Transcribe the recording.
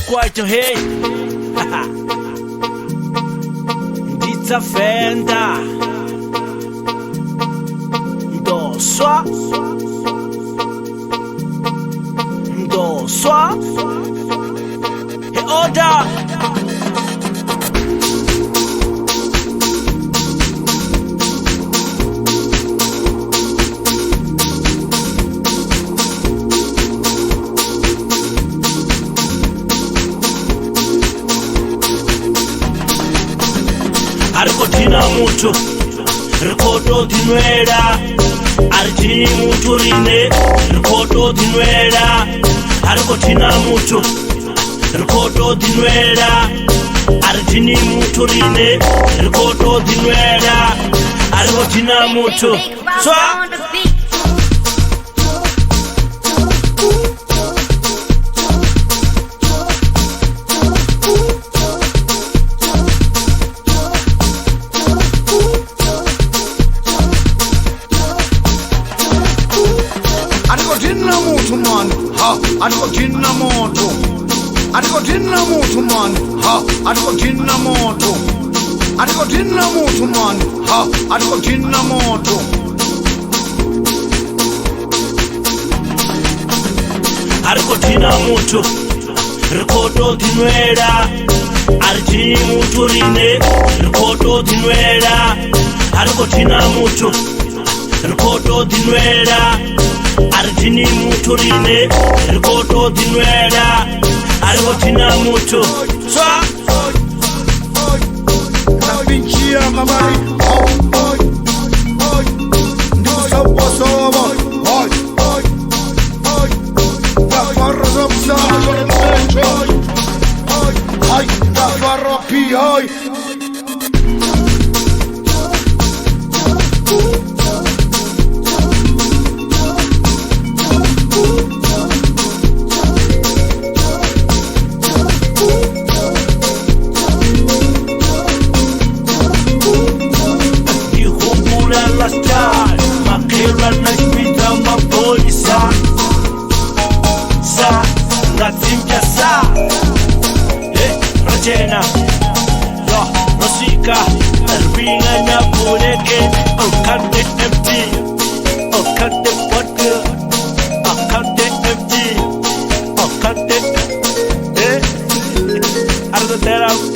kwaito hey nditsafenda ndoswa hey order arikotina muthu rikotodinwera aritini muthu rine rikotodinwera arikotina muthu rikotodinwera aritini muthu rine rikotodinwera arikotina muthu swa Adikotina muthu man, ha, adikotina muthu. Adikotina muthu man, ha, adikotina muthu. Adikotina muthu man, ha, adikotina muthu. arikotina muthu rikotodinwera aritini muthu rine rikotodinwera arikotina muthu rikotodinwera aritini muthu rine rikotodinwera arikotina muthu swa Nabinchia mamari, Mzobozobo, Rajena, yo, Rosika, Ringa na Gvenaque, oh, can't it empty, oh, can't it water, oh, can't it empty, oh, can't it, out of the